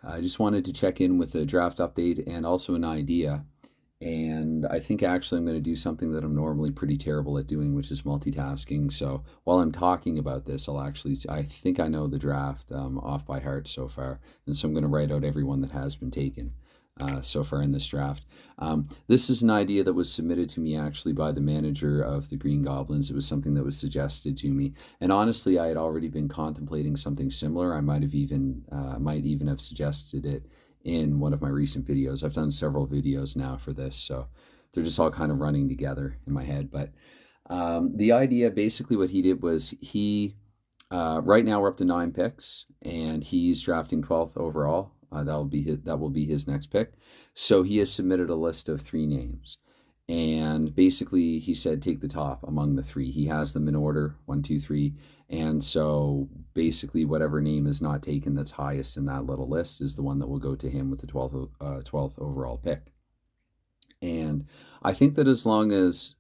I just wanted to check in with a draft update and also an idea. And I think actually I'm going to do something that I'm normally pretty terrible at doing, which is multitasking. So while I'm talking about this, I think I know the draft off by heart so far. And so I'm going to write out everyone that has been taken so far in this draft. This is an idea that was submitted to me actually by the manager of the Green Goblins. It was something that was suggested to me. And honestly, I had already been contemplating something similar. I might even have suggested it in one of my recent videos. I've done several videos now for this, so they're just all kind of running together in my head. But the idea, basically, what he did was right now we're up to 9 picks, and he's drafting 12th overall. That will be his next pick. So he has submitted a list of 3 names, and basically he said take the top among the 3. He has them in order 1, 2, 3, and so basically whatever name is not taken that's highest in that little list is the one that will go to him with the 12th overall pick. And I think that as long as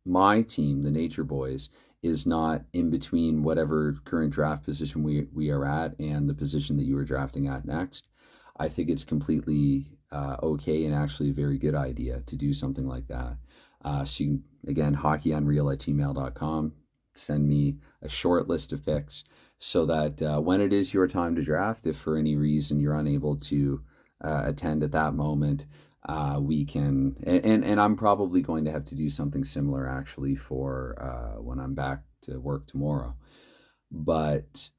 my team, the Nature Boys, is not in between whatever current draft position we are at and the position that you are drafting at next, I think it's completely okay and actually a very good idea to do something like that. So you can, again, hockeyunreal@gmail.com, send me a short list of picks so that when it is your time to draft, if for any reason you're unable to attend at that moment, we can, and I'm probably going to have to do something similar actually for when I'm back to work tomorrow. But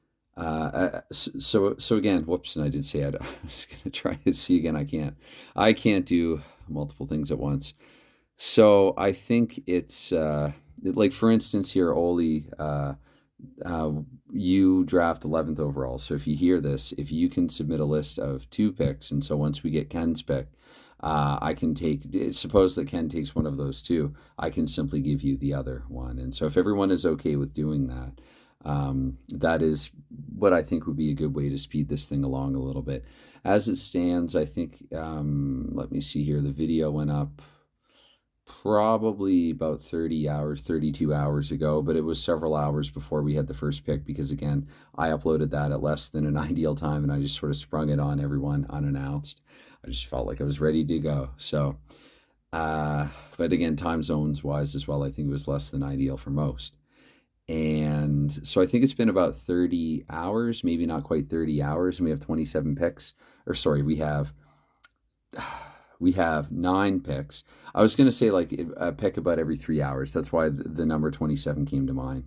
so again, whoops, and I did say I was going to try to see again. I can't do multiple things at once. So I think it's like, for instance, here, Oli, you draft 11th overall. So if you hear this, if you can submit a list of 2 picks, and so once we get Ken's pick, I can suppose that Ken takes one of those 2, I can simply give you the other one. And so if everyone is okay with doing that, that is what I think would be a good way to speed this thing along a little bit. As it stands, I think, let me see here, the video went up probably about 30 hours, 32 hours ago, but it was several hours before we had the first pick because, again, I uploaded that at less than an ideal time and I just sort of sprung it on everyone unannounced. I just felt like I was ready to go. So, but again, time zones wise as well, I think it was less than ideal for most. And so I think it's been about 30 hours, maybe not quite 30 hours, and we have 27 picks. Or sorry, we have 9 picks. I was going to say like a pick about every 3 hours. That's why the number 27 came to mind,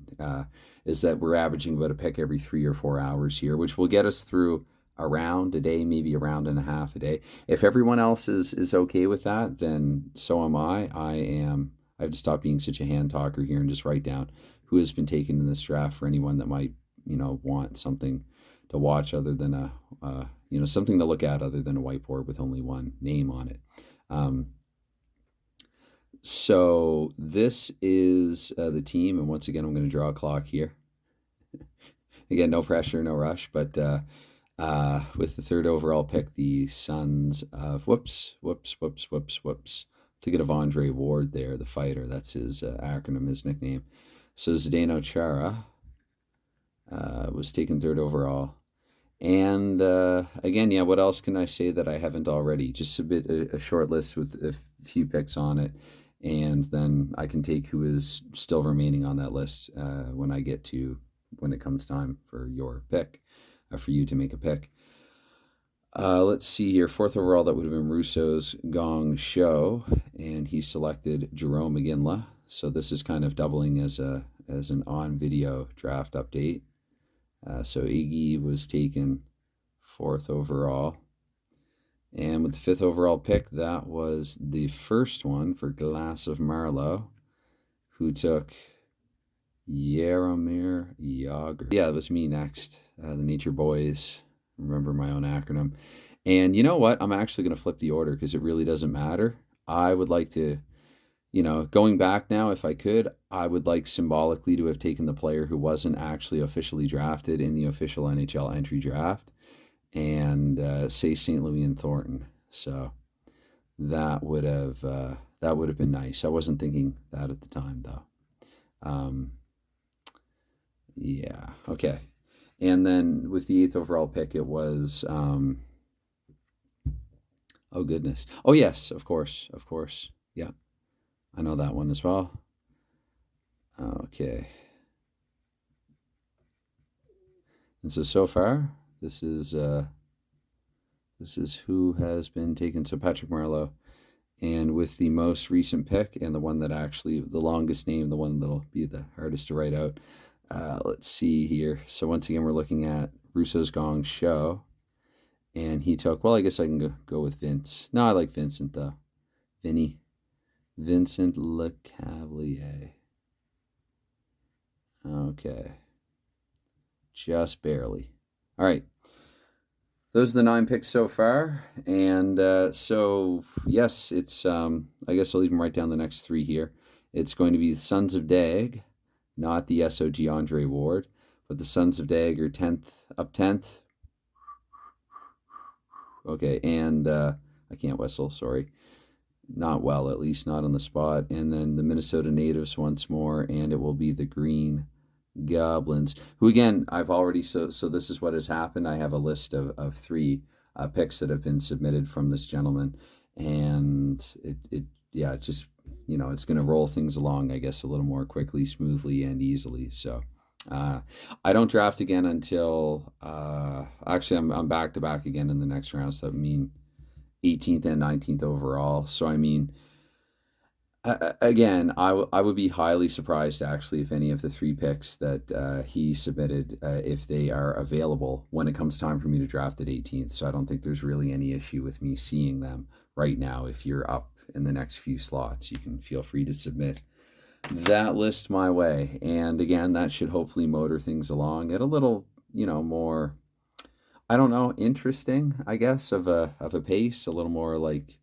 is that we're averaging about a pick every 3 or 4 hours here, which will get us through a round a day, maybe a round and a half a day. If everyone else is okay with that, then so am I. I have to stop being such a hand talker here and just write down who has been taken in this draft for anyone that might, want something to watch other than something to look at other than a whiteboard with only one name on it. So this is the team, and once again, I'm going to draw a clock here. Again, no pressure, no rush, but with the 3rd overall pick, the sons of ticket of Andre Ward there, the fighter. That's his acronym, his nickname. So Zdeno Chara was taken 3rd overall. And again, yeah, what else can I say that I haven't already? Just submit a short list with a few picks on it, and then I can take who is still remaining on that list when it comes time for your pick, for you to make a pick. Let's see here. 4th overall, that would have been Russo's Gong Show, and he selected Jerome McGinley. So this is kind of doubling as an on-video draft update. So Iggy was taken 4th overall. And with the 5th overall pick, that was the first one for Glass of Marlowe, who took Jaromir Jagr. Yeah, it was me next. The Nature Boys. Remember my own acronym. And you know what? I'm actually going to flip the order because it really doesn't matter. I would like to, going back now, if I could, I would like symbolically to have taken the player who wasn't actually officially drafted in the official NHL entry draft and say St. Louis and Thornton. So that would have been nice. I wasn't thinking that at the time, though. Yeah, okay. And then with the 8th overall pick, it was Oh, goodness. Oh, yes, of course, of course. Yeah, I know that one as well. Okay. And so far, this is who has been taken. So Patrick Marleau, and with the most recent pick and the one that actually the longest name, the one that'll be the hardest to write out. Let's see here. So once again, we're looking at Russo's Gong Show, and he took. Well, I guess I can go with Vince. No, I like Vincent though. Vincent Lecavalier. Okay, just barely. All right. Those are the 9 picks so far, and so yes, it's. I guess I'll even write down the next 3 here. It's going to be the Sons of Dag, not the SOG Andre Ward, but the Sons of Dag are 10th. Okay, and I can't whistle. Sorry, not well, at least not on the spot. And then the Minnesota Natives once more, and it will be the Green Goblins, who again I've already so this is what has happened. I have a list of 3 picks that have been submitted from this gentleman, and it yeah, it just it's going to roll things along, I guess, a little more quickly, smoothly, and easily. So I don't draft again until actually I'm back to back again in the next round, so that would mean 18th and 19th overall. So I mean, again, I would be highly surprised actually if any of the 3 picks that he submitted, if they are available when it comes time for me to draft at 18th. So I don't think there's really any issue with me seeing them right now. If you're up in the next few slots, you can feel free to submit that list my way. And again, that should hopefully motor things along at a little, more, I don't know, interesting, I guess, of a pace, a little more like,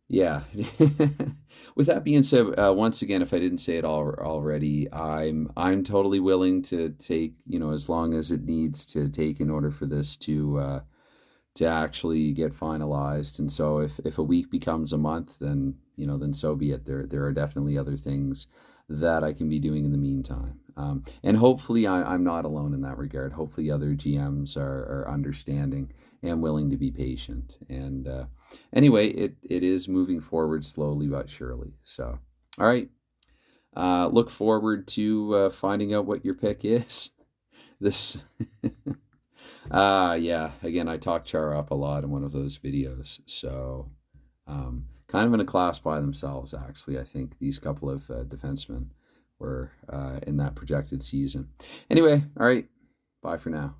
yeah. With that being said, once again, if I didn't say it already, I'm totally willing to take, as long as it needs to take in order for this to actually get finalized. And so if a week becomes a month, then then so be it. There are definitely other things that I can be doing in the meantime. And hopefully I'm not alone in that regard. Hopefully other GMs are understanding and willing to be patient. And anyway, it is moving forward slowly but surely. So, all right. Look forward to finding out what your pick is. This, yeah. Again, I talked Chara up a lot in one of those videos. So, kind of in a class by themselves, actually. I think these couple of defensemen were in that projected season. Anyway, all right. Bye for now.